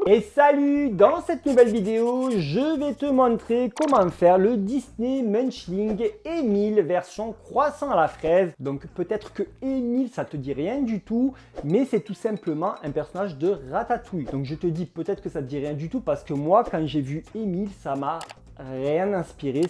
Et salut! Dans cette nouvelle vidéo, je vais te montrer comment faire le Disney Munchling Émile version croissant à la fraise. Donc peut-être que Émile ça te dit rien du tout, mais c'est tout simplement un personnage de Ratatouille. Donc je te dis peut-être que ça te dit rien du tout parce que moi quand j'ai vu Émile, ça m'a rien inspiré,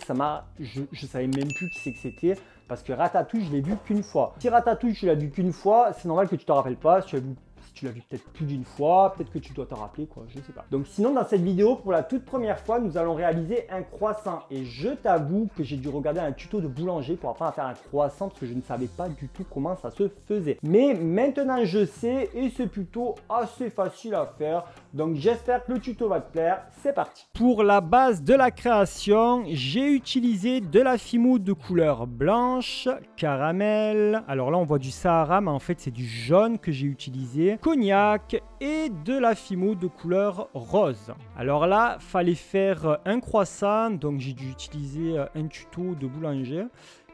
je savais même plus qui c'est que c'était. Parce que Ratatouille, je l'ai vu qu'une fois. Si Ratatouille, tu l'as vu qu'une fois, c'est normal que tu te rappelles pas. Si tu l'as vu peut-être plus d'une fois, peut-être que tu dois t'en rappeler, quoi, je sais pas. Donc sinon, dans cette vidéo, pour la toute première fois, nous allons réaliser un croissant. Et je t'avoue que j'ai dû regarder un tuto de boulanger pour apprendre à faire un croissant parce que je ne savais pas du tout comment ça se faisait. Mais maintenant, je sais et c'est plutôt assez facile à faire. Donc j'espère que le tuto va te plaire. C'est parti. Pour la base de la création, j'ai utilisé de la fimoule de couleur blanche, caramel. Alors là, on voit du Sahara, mais en fait, c'est du jaune que j'ai utilisé. Cognac et de la fimoule de couleur rose. Alors là, fallait faire un croissant, donc j'ai dû utiliser un tuto de boulanger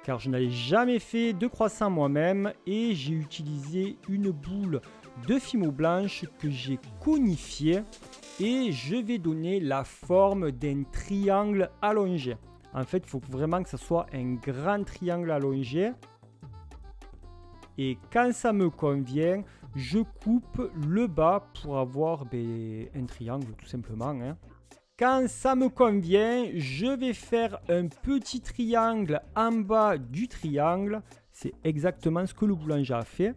car je n'avais jamais fait de croissant moi-même et j'ai utilisé une boule de fimoule blanche que j'ai conifiée et je vais donner la forme d'un triangle allongé. En fait, il faut vraiment que ce soit un grand triangle allongé. Et quand ça me convient, je coupe le bas pour avoir un triangle tout simplement. Hein. Quand ça me convient, je vais faire un petit triangle en bas du triangle. C'est exactement ce que le boulanger a fait.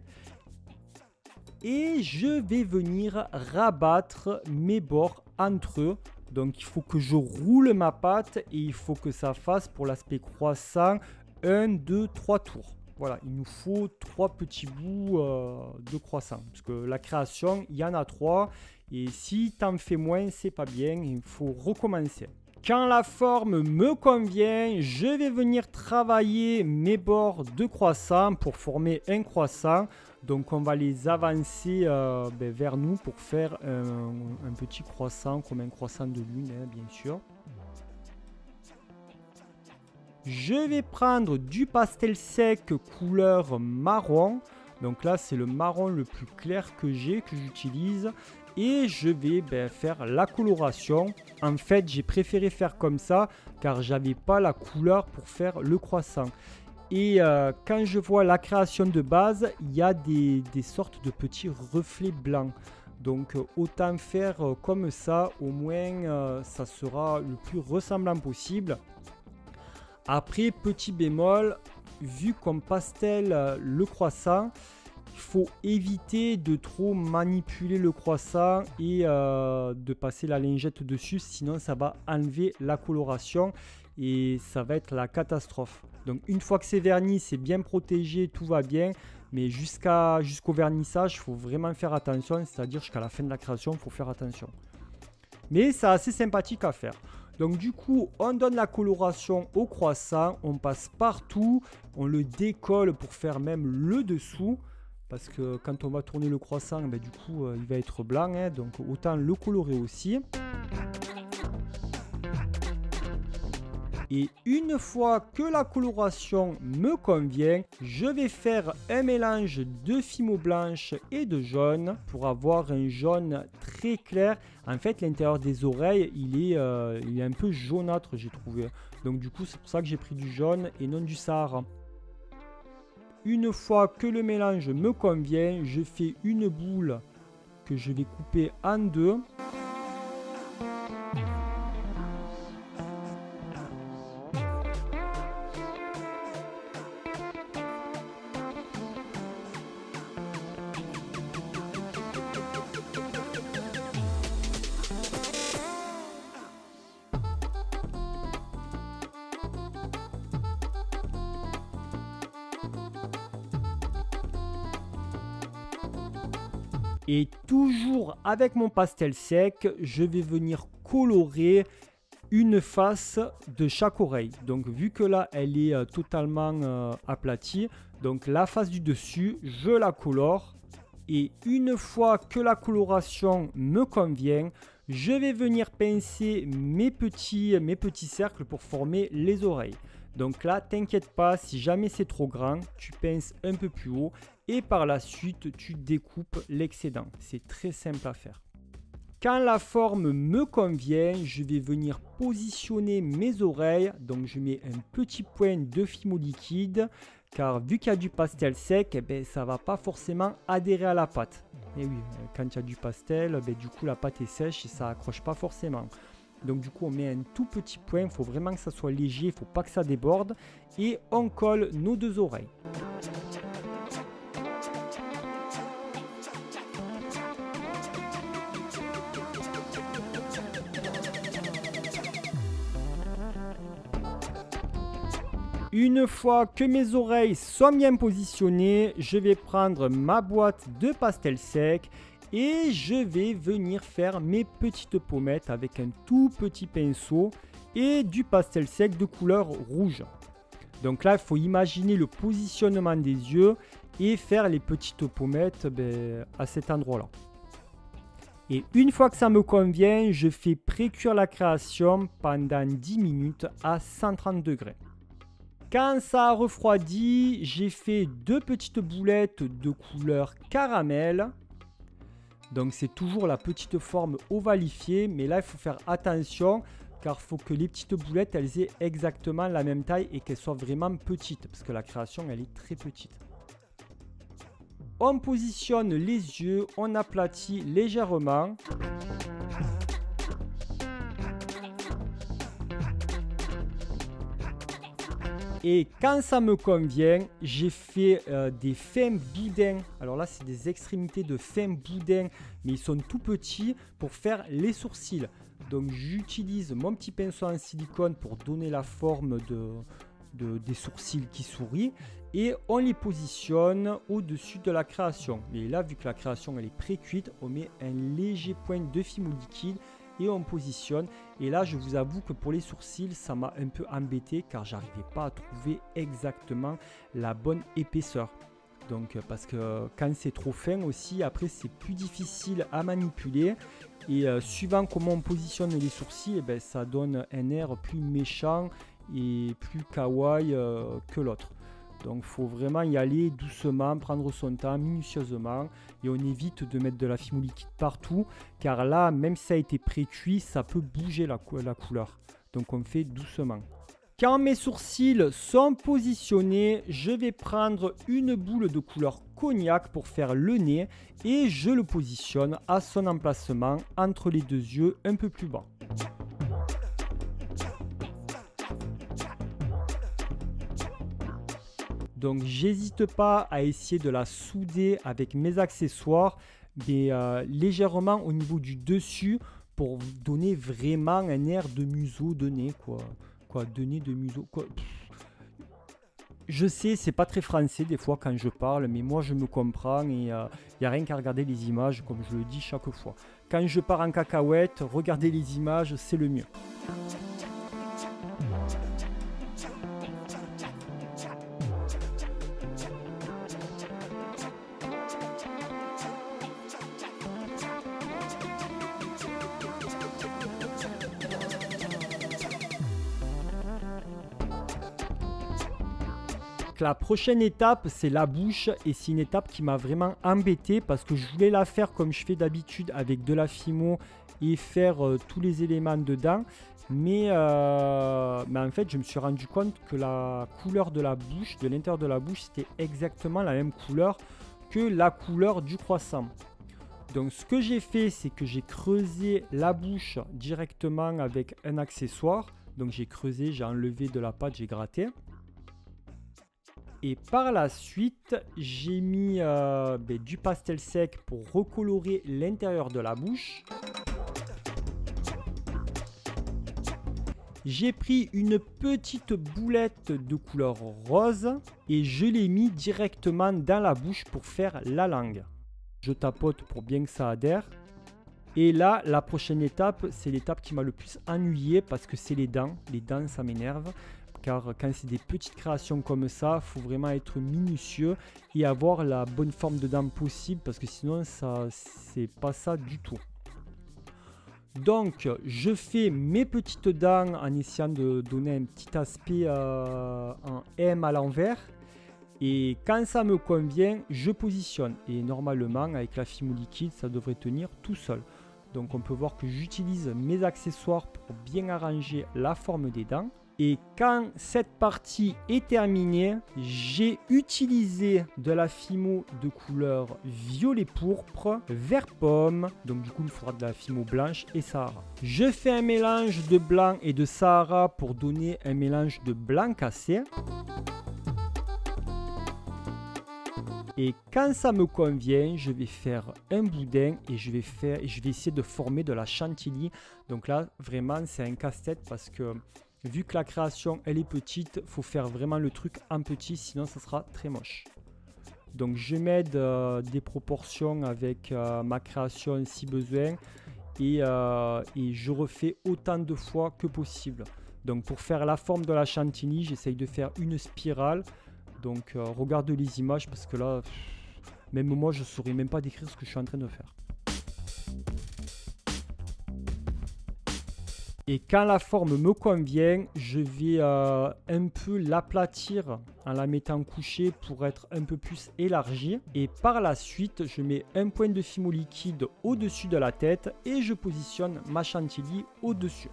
Et je vais venir rabattre mes bords entre eux. Donc il faut que je roule ma pâte et il faut que ça fasse pour l'aspect croissant 1, 2, 3 tours. Voilà, il nous faut 3 petits bouts de croissant. Parce que la création, il y en a 3. Et si tu en fais moins, c'est pas bien. Il faut recommencer. Quand la forme me convient, je vais venir travailler mes bords de croissant pour former un croissant. Donc on va les avancer vers nous pour faire un petit croissant comme un croissant de lune, hein, bien sûr. Je vais prendre du pastel sec couleur marron. Donc là, c'est le marron le plus clair que j'utilise. Et je vais faire la coloration. En fait, j'ai préféré faire comme ça car j'avais pas la couleur pour faire le croissant. Et quand je vois la création de base, il y a des sortes de petits reflets blancs. Donc autant faire comme ça, au moins ça sera le plus ressemblant possible. Après, petit bémol, vu qu'on pastel le croissant, il faut éviter de trop manipuler le croissant et de passer la lingette dessus, sinon ça va enlever la coloration et ça va être la catastrophe. Donc une fois que c'est verni, c'est bien protégé, tout va bien, mais jusqu'au vernissage, il faut vraiment faire attention, c'est-à-dire jusqu'à la fin de la création, il faut faire attention. Mais c'est assez sympathique à faire. Donc du coup, on donne la coloration au croissant, on passe partout, on le décolle pour faire même le dessous. Parce que quand on va tourner le croissant, du coup, il va être blanc, hein, donc autant le colorer aussi. Et une fois que la coloration me convient, je vais faire un mélange de fimo blanche et de jaune pour avoir un jaune très clair. En fait, l'intérieur des oreilles, il est un peu jaunâtre, j'ai trouvé. Donc du coup, c'est pour ça que j'ai pris du jaune et non du Sahara. Une fois que le mélange me convient, je fais une boule que je vais couper en deux. Et toujours avec mon pastel sec, je vais venir colorer une face de chaque oreille. Donc vu que là, elle est totalement aplatie, donc la face du dessus, je la colore. Et une fois que la coloration me convient, je vais venir pincer mes petits cercles pour former les oreilles. Donc là, t'inquiète pas, si jamais c'est trop grand, tu pinces un peu plus haut et par la suite, tu découpes l'excédent. C'est très simple à faire. Quand la forme me convient, je vais venir positionner mes oreilles. Donc je mets un petit point de fimo liquide, car vu qu'il y a du pastel sec, eh ben, ça ne va pas forcément adhérer à la pâte. Et oui, quand il y a du pastel, ben, du coup la pâte est sèche et ça accroche pas forcément. Donc du coup on met un tout petit point, il faut vraiment que ça soit léger, il ne faut pas que ça déborde. Et on colle nos deux oreilles. Une fois que mes oreilles sont bien positionnées, je vais prendre ma boîte de pastel sec et je vais venir faire mes petites pommettes avec un tout petit pinceau et du pastel sec de couleur rouge. Donc là, il faut imaginer le positionnement des yeux et faire les petites pommettes à cet endroit-là. Et une fois que ça me convient, je fais pré-cuire la création pendant 10 minutes à 130 degrés. Quand ça a refroidi, j'ai fait 2 petites boulettes de couleur caramel. Donc c'est toujours la petite forme ovalifiée, mais là il faut faire attention car il faut que les petites boulettes elles aient exactement la même taille et qu'elles soient vraiment petites parce que la création elle est très petite. On positionne les yeux, on aplatit légèrement. Et quand ça me convient, j'ai fait des fins boudins. Alors là, c'est des extrémités de fins boudins, mais ils sont tout petits pour faire les sourcils. Donc j'utilise mon petit pinceau en silicone pour donner la forme des sourcils qui sourient. Et on les positionne au-dessus de la création. Et là, vu que la création elle est pré-cuite, on met un léger point de fimo liquide. Et on positionne. Et là, je vous avoue que pour les sourcils, ça m'a un peu embêté car j'arrivais pas à trouver exactement la bonne épaisseur. Donc, parce que quand c'est trop fin aussi, après, c'est plus difficile à manipuler. Et suivant comment on positionne les sourcils, ça donne un air plus méchant et plus kawaii que l'autre. Donc il faut vraiment y aller doucement, prendre son temps, minutieusement. Et on évite de mettre de la fimo liquide partout. Car là, même si ça a été pré-cuit, ça peut bouger la couleur. Donc on fait doucement. Quand mes sourcils sont positionnés, je vais prendre une boule de couleur cognac pour faire le nez. Et je le positionne à son emplacement entre les deux yeux un peu plus bas. Donc j'hésite pas à essayer de la souder avec mes accessoires, mais légèrement au niveau du dessus pour donner vraiment un air de museau de nez de nez de museau quoi. Je sais, c'est pas très français des fois quand je parle, mais moi je me comprends et il n'y a rien qu'à regarder les images comme je le dis chaque fois. Quand je pars en cacahuète, regardez les images, c'est le mieux. La prochaine étape, c'est la bouche et c'est une étape qui m'a vraiment embêté parce que je voulais la faire comme je fais d'habitude avec de la fimo et faire tous les éléments dedans. Mais en fait, je me suis rendu compte que la couleur de la bouche, de l'intérieur de la bouche, c'était exactement la même couleur que la couleur du croissant. Donc ce que j'ai fait, c'est que j'ai creusé la bouche directement avec un accessoire. Donc j'ai creusé, j'ai enlevé de la pâte, j'ai gratté. Et par la suite, j'ai mis du pastel sec pour recolorer l'intérieur de la bouche. J'ai pris une petite boulette de couleur rose et je l'ai mis directement dans la bouche pour faire la langue. Je tapote pour bien que ça adhère. Et là, la prochaine étape, c'est l'étape qui m'a le plus ennuyé parce que c'est les dents. Les dents, ça m'énerve. Car quand c'est des petites créations comme ça, il faut vraiment être minutieux et avoir la bonne forme de dents possible parce que sinon, c'est pas ça du tout. Donc, je fais mes petites dents en essayant de donner un petit aspect en M à l'envers. Et quand ça me convient, je positionne. Et normalement, avec la fimo liquide, ça devrait tenir tout seul. Donc on peut voir que j'utilise mes accessoires pour bien arranger la forme des dents. Et quand cette partie est terminée, j'ai utilisé de la Fimo de couleur violet pourpre, vert pomme. Donc du coup, il me faudra de la Fimo blanche et Sahara. Je fais un mélange de blanc et de Sahara pour donner un mélange de blanc cassé. Et quand ça me convient, je vais faire un boudin et je vais essayer de former de la chantilly. Donc là, vraiment, c'est un casse-tête parce que vu que la création, elle est petite, il faut faire vraiment le truc en petit, sinon ça sera très moche. Donc je m'aide des proportions avec ma création si besoin et je refais autant de fois que possible. Donc pour faire la forme de la chantilly, j'essaye de faire une spirale. Donc regarde les images parce que là, même moi je ne saurais même pas décrire ce que je suis en train de faire. Et quand la forme me convient, je vais un peu l'aplatir en la mettant couchée pour être un peu plus élargie. Et par la suite, je mets un point de Fimo liquide au-dessus de la tête et je positionne ma chantilly au-dessus.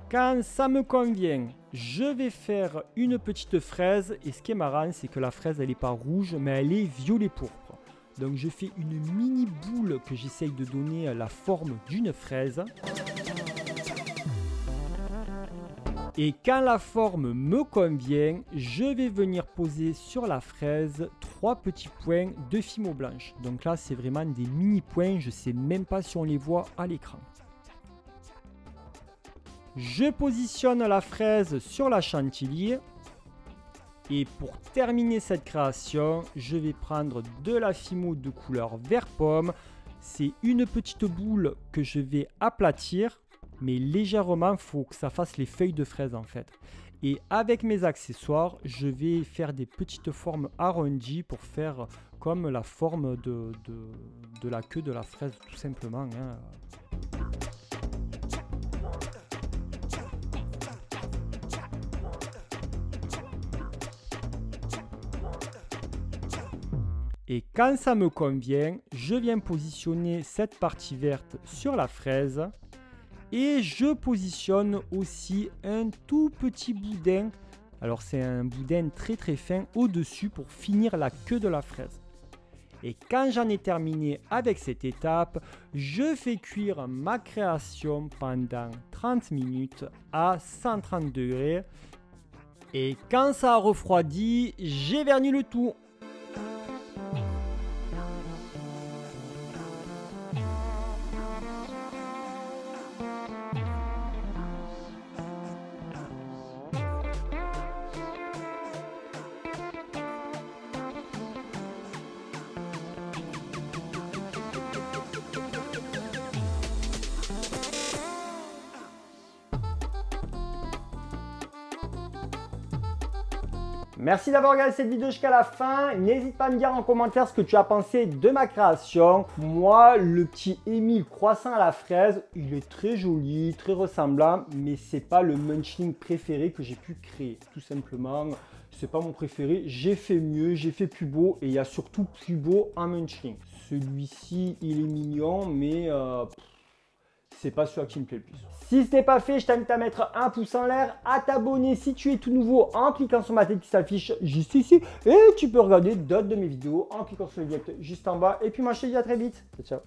Quand ça me convient, je vais faire une petite fraise. Et ce qui est marrant, c'est que la fraise, elle n'est pas rouge, mais elle est violet pourpre. Donc je fais une mini boule que j'essaye de donner la forme d'une fraise. Et quand la forme me convient, je vais venir poser sur la fraise 3 petits points de Fimo blanche. Donc là, c'est vraiment des mini points, je ne sais même pas si on les voit à l'écran. Je positionne la fraise sur la chantilly. Et pour terminer cette création, je vais prendre de la Fimo de couleur vert pomme. C'est une petite boule que je vais aplatir, mais légèrement, il faut que ça fasse les feuilles de fraise en fait. Et avec mes accessoires, je vais faire des petites formes arrondies pour faire comme la forme de la queue de la fraise tout simplement, hein. Et quand ça me convient, je viens positionner cette partie verte sur la fraise. Et je positionne aussi un tout petit boudin. Alors c'est un boudin très très fin au-dessus pour finir la queue de la fraise. Et quand j'en ai terminé avec cette étape, je fais cuire ma création pendant 30 minutes à 130 degrés. Et quand ça a refroidi, j'ai verni le tout. Merci d'avoir regardé cette vidéo jusqu'à la fin. N'hésite pas à me dire en commentaire ce que tu as pensé de ma création. Moi, le petit Émile croissant à la fraise, il est très joli, très ressemblant, mais c'est pas le munchling préféré que j'ai pu créer. Tout simplement, c'est pas mon préféré. J'ai fait mieux, j'ai fait plus beau et il y a surtout plus beau en munchling. Celui-ci, il est mignon, mais c'est pas celui qui me plaît le plus. Si ce n'est pas fait, je t'invite à mettre un pouce en l'air, à t'abonner si tu es tout nouveau en cliquant sur ma tête qui s'affiche juste ici. Et tu peux regarder d'autres de mes vidéos en cliquant sur le direct juste en bas. Et puis moi je te dis à très vite. Ciao, ciao.